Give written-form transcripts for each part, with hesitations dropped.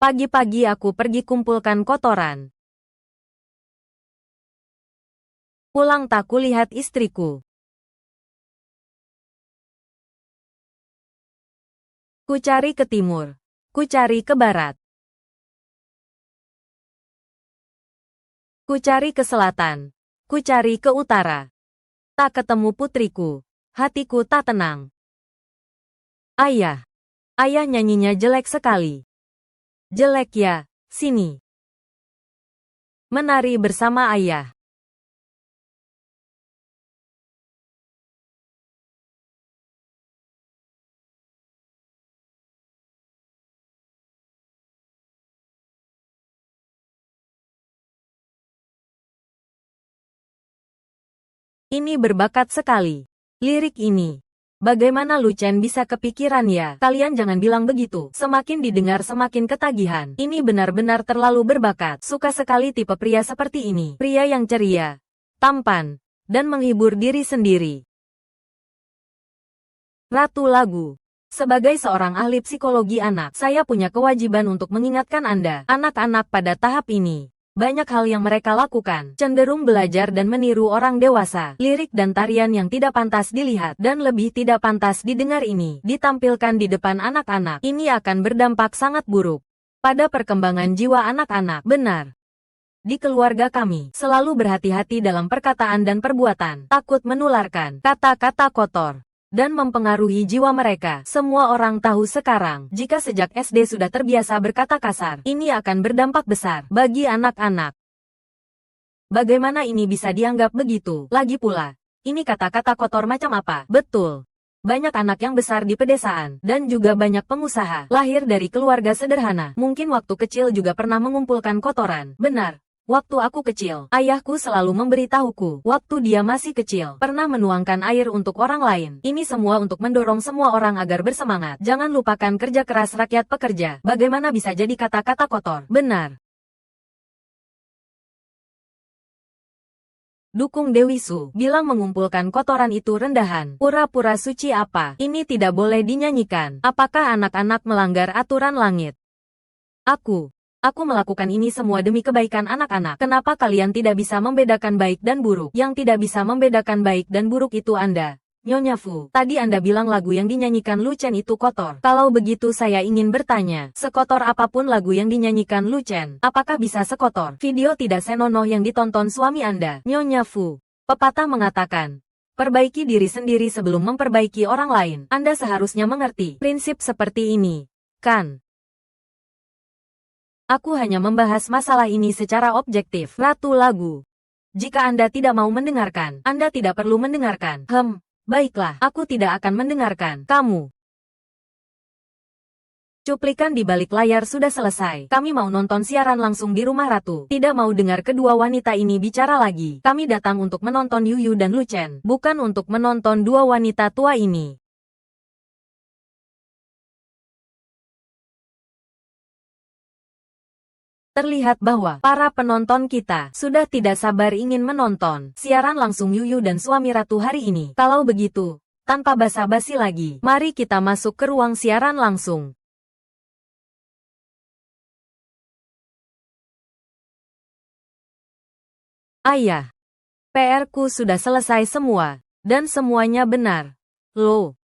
Pagi-pagi aku pergi kumpulkan kotoran. Pulang tak kulihat istriku. Kucari ke timur. Kucari ke barat. Kucari ke selatan. Kucari ke utara. Tak ketemu putriku. Hatiku tak tenang. Ayah. Ayah nyanyinya jelek sekali. Jelek ya, sini. Menari bersama ayah. Ini berbakat sekali. Lirik ini. Bagaimana Lu Chen bisa kepikiran ya? Kalian jangan bilang begitu. Semakin didengar semakin ketagihan. Ini benar-benar terlalu berbakat. Suka sekali tipe pria seperti ini. Pria yang ceria, tampan, dan menghibur diri sendiri. Ratu Lagu. Sebagai seorang ahli psikologi anak, saya punya kewajiban untuk mengingatkan Anda, anak-anak pada tahap ini. Banyak hal yang mereka lakukan, cenderung belajar dan meniru orang dewasa. Lirik dan tarian yang tidak pantas dilihat dan lebih tidak pantas didengar ini, ditampilkan di depan anak-anak. Ini akan berdampak sangat buruk pada perkembangan jiwa anak-anak. Benar. Di keluarga kami, selalu berhati-hati dalam perkataan dan perbuatan, takut menularkan kata-kata kotor dan mempengaruhi jiwa mereka. Semua orang tahu sekarang, jika sejak SD sudah terbiasa berkata kasar, ini akan berdampak besar bagi anak-anak. Bagaimana ini bisa dianggap begitu? Lagi pula, ini kata-kata kotor macam apa? Betul. Banyak anak yang besar di pedesaan, dan juga banyak pengusaha, lahir dari keluarga sederhana. Mungkin waktu kecil juga pernah mengumpulkan kotoran. Benar. Waktu aku kecil, ayahku selalu memberitahuku, waktu dia masih kecil, pernah menuangkan air untuk orang lain. Ini semua untuk mendorong semua orang agar bersemangat. Jangan lupakan kerja keras rakyat pekerja. Bagaimana bisa jadi kata-kata kotor? Benar. Dukung Dewi Su bilang mengumpulkan kotoran itu rendahan. Pura-pura suci apa? Ini tidak boleh dinyanyikan. Apakah anak-anak melanggar aturan langit? Aku melakukan ini semua demi kebaikan anak-anak. Kenapa kalian tidak bisa membedakan baik dan buruk? Yang tidak bisa membedakan baik dan buruk itu Anda, Nyonya Fu. Tadi Anda bilang lagu yang dinyanyikan Lu Chen itu kotor. Kalau begitu saya ingin bertanya, sekotor apapun lagu yang dinyanyikan Lu Chen, apakah bisa sekotor video tidak senonoh yang ditonton suami Anda? Nyonya Fu. Pepatah mengatakan, perbaiki diri sendiri sebelum memperbaiki orang lain. Anda seharusnya mengerti prinsip seperti ini, kan? Aku hanya membahas masalah ini secara objektif. Ratu Lagu. Jika Anda tidak mau mendengarkan, Anda tidak perlu mendengarkan. Baiklah, aku tidak akan mendengarkan kamu. Cuplikan di balik layar sudah selesai. Kami mau nonton siaran langsung di rumah Ratu. Tidak mau dengar kedua wanita ini bicara lagi. Kami datang untuk menonton Yuyu dan Lu Chen, bukan untuk menonton dua wanita tua ini. Terlihat bahwa para penonton kita sudah tidak sabar ingin menonton siaran langsung Yuyu dan suami Ratu hari ini. Kalau begitu, tanpa basa-basi lagi, mari kita masuk ke ruang siaran langsung. Ayah, PR-ku sudah selesai semua, dan semuanya benar. Loh.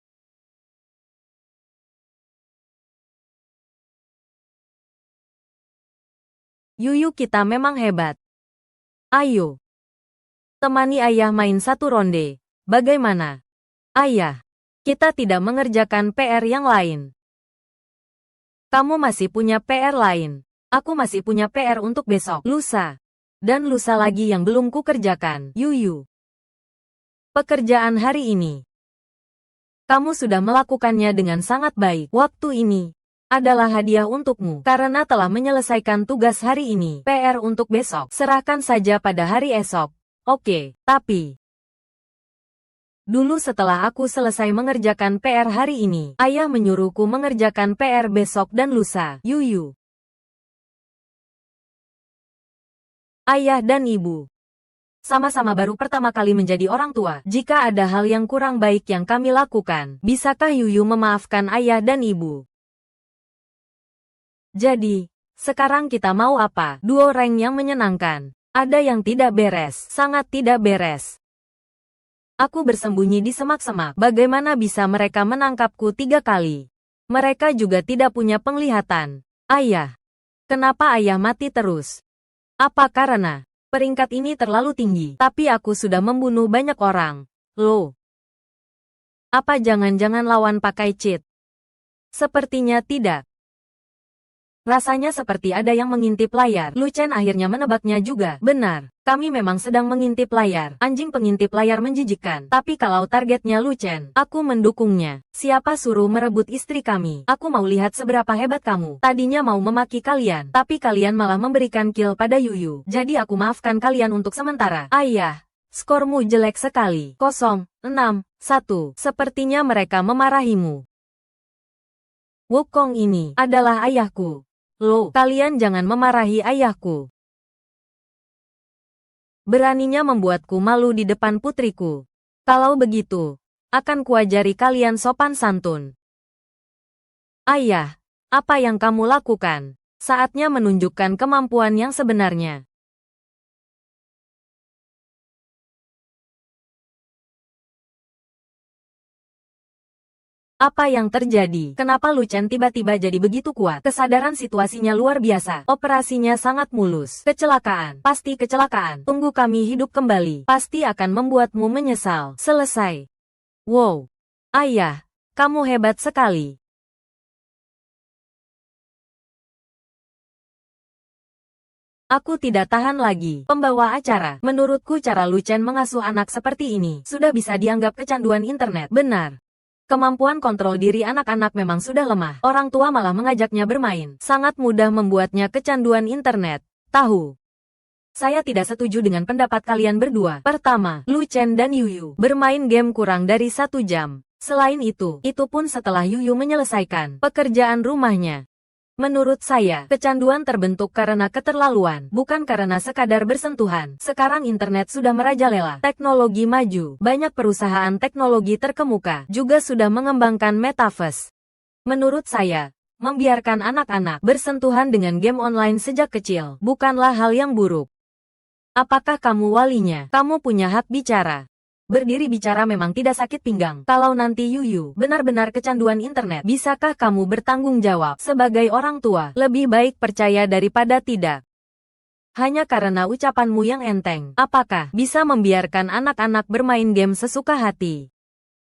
Yuyu, kita memang hebat. Ayo. Temani ayah main satu ronde. Bagaimana? Ayah. Kita tidak mengerjakan PR yang lain. Kamu masih punya PR lain. Aku masih punya PR untuk besok, lusa. Dan lusa lagi yang belum kukerjakan. Yuyu. Pekerjaan hari ini. Kamu sudah melakukannya dengan sangat baik. Waktu ini adalah hadiah untukmu karena telah menyelesaikan tugas hari ini. PR untuk besok, serahkan saja pada hari esok. Oke, tapi dulu setelah aku selesai mengerjakan PR hari ini, ayah menyuruhku mengerjakan PR besok dan lusa. Yuyu. Ayah dan ibu sama-sama baru pertama kali menjadi orang tua. Jika ada hal yang kurang baik yang kami lakukan, bisakah Yuyu memaafkan ayah dan ibu? Jadi, Sekarang kita mau apa? Duo rank yang menyenangkan. Ada yang tidak beres, sangat tidak beres. Aku bersembunyi di semak-semak. Bagaimana bisa mereka menangkapku 3 kali? Mereka juga tidak punya penglihatan. Ayah. Kenapa ayah mati terus? Apa karena peringkat ini terlalu tinggi? Tapi aku sudah membunuh banyak orang. Loh. Apa jangan-jangan lawan pakai cheat? Sepertinya tidak. Rasanya seperti ada yang mengintip layar. Lu Chen akhirnya menebaknya juga. Benar, kami memang sedang mengintip layar. Anjing pengintip layar menjijikkan. Tapi kalau targetnya Lu Chen, aku mendukungnya. Siapa suruh merebut istri kami? Aku mau lihat seberapa hebat kamu. Tadinya mau memaki kalian, tapi kalian malah memberikan kill pada Yuyu. Jadi aku maafkan kalian untuk sementara. Ayah, skormu jelek sekali. 0-6-1. Sepertinya mereka memarahimu. Wukong ini adalah ayahku. Loh, kalian jangan memarahi ayahku. Beraninya membuatku malu di depan putriku. Kalau begitu, akan kuajari kalian sopan santun. Ayah, apa yang kamu lakukan? Saatnya menunjukkan kemampuan yang sebenarnya. Apa yang terjadi? Kenapa Lu Chen tiba-tiba jadi begitu kuat? Kesadaran situasinya luar biasa. Operasinya sangat mulus. Kecelakaan. Pasti kecelakaan. Tunggu kami hidup kembali. Pasti akan membuatmu menyesal. Selesai. Wow. Ayah, kamu hebat sekali. Aku tidak tahan lagi. Pembawa acara. Menurutku cara Lu Chen mengasuh anak seperti ini sudah bisa dianggap kecanduan internet. Benar. Kemampuan kontrol diri anak-anak memang sudah lemah. Orang tua malah mengajaknya bermain. Sangat mudah membuatnya kecanduan internet. Tahu. Saya tidak setuju dengan pendapat kalian berdua. Pertama, Lu Chen dan Yuyu bermain game kurang dari 1 jam. Selain itu pun setelah Yuyu menyelesaikan pekerjaan rumahnya. Menurut saya, kecanduan terbentuk karena keterlaluan, bukan karena sekadar bersentuhan. Sekarang internet sudah merajalela, teknologi maju, banyak perusahaan teknologi terkemuka juga sudah mengembangkan metaverse. Menurut saya, membiarkan anak-anak bersentuhan dengan game online sejak kecil bukanlah hal yang buruk. Apakah kamu walinya? Kamu punya hak bicara. Berdiri bicara memang tidak sakit pinggang. Kalau nanti Yuyu benar-benar kecanduan internet, bisakah kamu bertanggung jawab? Sebagai orang tua, lebih baik percaya daripada tidak. Hanya karena ucapanmu yang enteng, apakah bisa membiarkan anak-anak bermain game sesuka hati?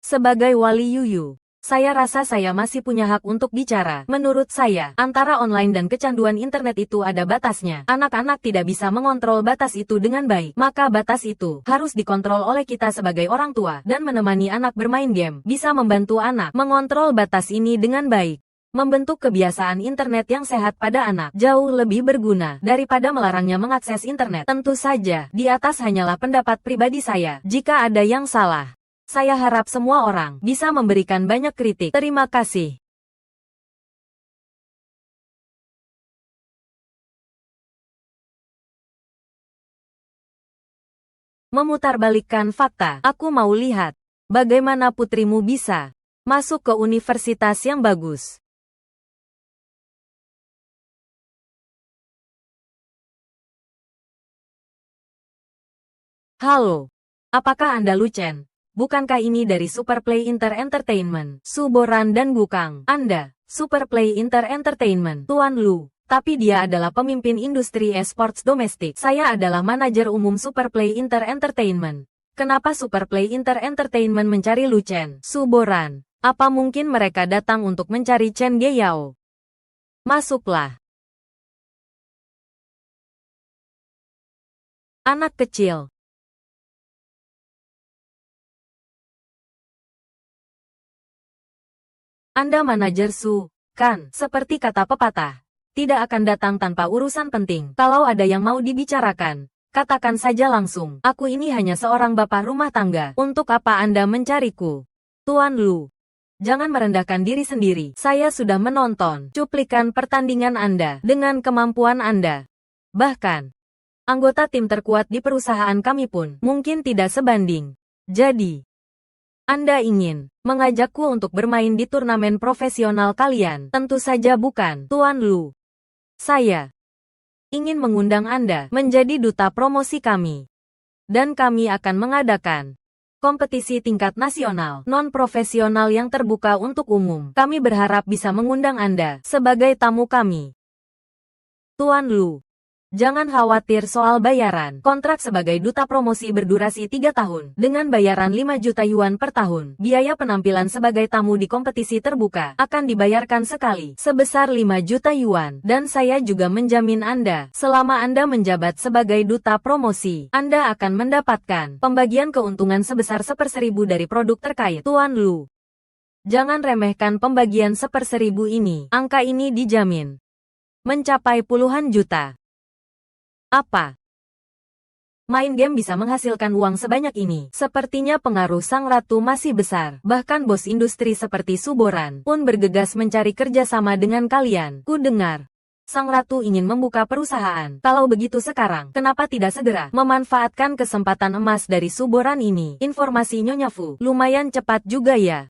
Sebagai wali Yuyu, saya rasa saya masih punya hak untuk bicara. Menurut saya, antara online dan kecanduan internet itu ada batasnya. Anak-anak tidak bisa mengontrol batas itu dengan baik. Maka batas itu harus dikontrol oleh kita sebagai orang tua. Dan menemani anak bermain game bisa membantu anak mengontrol batas ini dengan baik. Membentuk kebiasaan internet yang sehat pada anak jauh lebih berguna daripada melarangnya mengakses internet. Tentu saja, di atas hanyalah pendapat pribadi saya. Jika ada yang salah, saya harap semua orang bisa memberikan banyak kritik. Terima kasih. Memutarbalikkan fakta, aku mau lihat bagaimana putrimu bisa masuk ke universitas yang bagus. Halo, apakah Anda Lu Chen? Bukankah ini dari Superplay Inter Entertainment, Suboran dan Gukang? Anda, Superplay Inter Entertainment, Tuan Lu. Tapi dia adalah pemimpin industri esports domestik. Saya adalah manajer umum Superplay Inter Entertainment. Kenapa Superplay Inter Entertainment mencari Lu Chen? Suboran, apa mungkin mereka datang untuk mencari Chen Geyao? Masuklah. Anak kecil. Anda manajer Su, kan? Seperti kata pepatah, tidak akan datang tanpa urusan penting. Kalau ada yang mau dibicarakan, katakan saja langsung. Aku ini hanya seorang bapak rumah tangga. Untuk apa Anda mencariku? Tuan Lu, jangan merendahkan diri sendiri. Saya sudah menonton cuplikan pertandingan Anda dengan kemampuan Anda. Bahkan, anggota tim terkuat di perusahaan kami pun mungkin tidak sebanding. Jadi, Anda ingin mengajakku untuk bermain di turnamen profesional kalian? Tentu saja bukan, Tuan Lu. Saya ingin mengundang Anda menjadi duta promosi kami. Dan kami akan mengadakan kompetisi tingkat nasional non-profesional yang terbuka untuk umum. Kami berharap bisa mengundang Anda sebagai tamu kami. Tuan Lu, jangan khawatir soal bayaran. Kontrak sebagai duta promosi berdurasi 3 tahun, dengan bayaran 5 juta yuan per tahun. Biaya penampilan sebagai tamu di kompetisi terbuka akan dibayarkan sekali, sebesar 5 juta yuan. Dan saya juga menjamin Anda, selama Anda menjabat sebagai duta promosi, Anda akan mendapatkan pembagian keuntungan sebesar 1/1000 dari produk terkait. Tuan Lu, jangan remehkan pembagian 1/1000 ini. Angka ini dijamin mencapai puluhan juta. Apa? Main game bisa menghasilkan uang sebanyak ini? Sepertinya pengaruh sang ratu masih besar. Bahkan bos industri seperti Suboran pun bergegas mencari kerjasama dengan kalian. Ku dengar sang ratu ingin membuka perusahaan. Kalau begitu sekarang, kenapa tidak segera memanfaatkan kesempatan emas dari Suboran ini? Informasi Nyonya Fu lumayan cepat juga ya.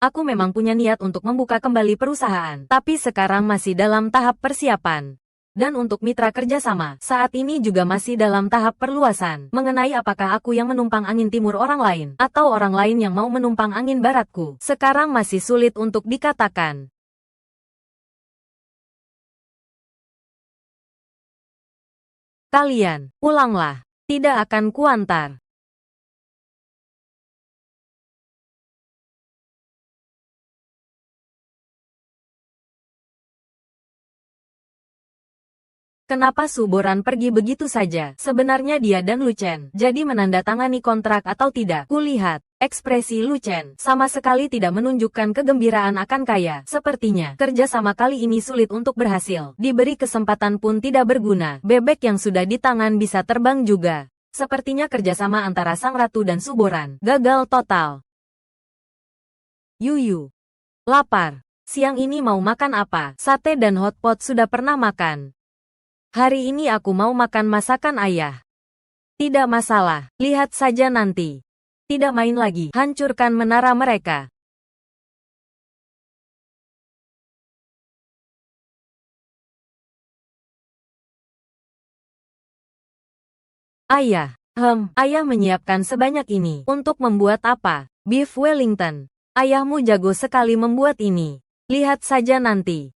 Aku memang punya niat untuk membuka kembali perusahaan, tapi sekarang masih dalam tahap persiapan. Dan untuk mitra kerjasama, saat ini juga masih dalam tahap perluasan. Mengenai apakah aku yang menumpang angin timur orang lain, atau orang lain yang mau menumpang angin baratku, sekarang masih sulit untuk dikatakan. Kalian, pulanglah. Tidak akan kuantar. Kenapa Suboran pergi begitu saja? Sebenarnya dia dan Lu Chen jadi menandatangani kontrak atau tidak? Kulihat ekspresi Lu Chen sama sekali tidak menunjukkan kegembiraan akan kaya. Sepertinya kerjasama kali ini sulit untuk berhasil. Diberi kesempatan pun tidak berguna. Bebek yang sudah di tangan bisa terbang juga. Sepertinya kerjasama antara sang ratu dan Suboran gagal total. Yuyu, lapar. Siang ini mau makan apa? Sate dan hotpot sudah pernah makan. Hari ini aku mau makan masakan ayah. Tidak masalah, lihat saja nanti. Tidak main lagi, hancurkan menara mereka. Ayah, ayah menyiapkan sebanyak ini. Untuk membuat apa? Beef Wellington. Ayahmu jago sekali membuat ini. Lihat saja nanti.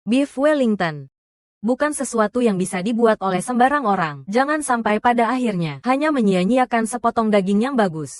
Beef Wellington bukan sesuatu yang bisa dibuat oleh sembarang orang. Jangan sampai pada akhirnya hanya menyia-nyiakan sepotong daging yang bagus.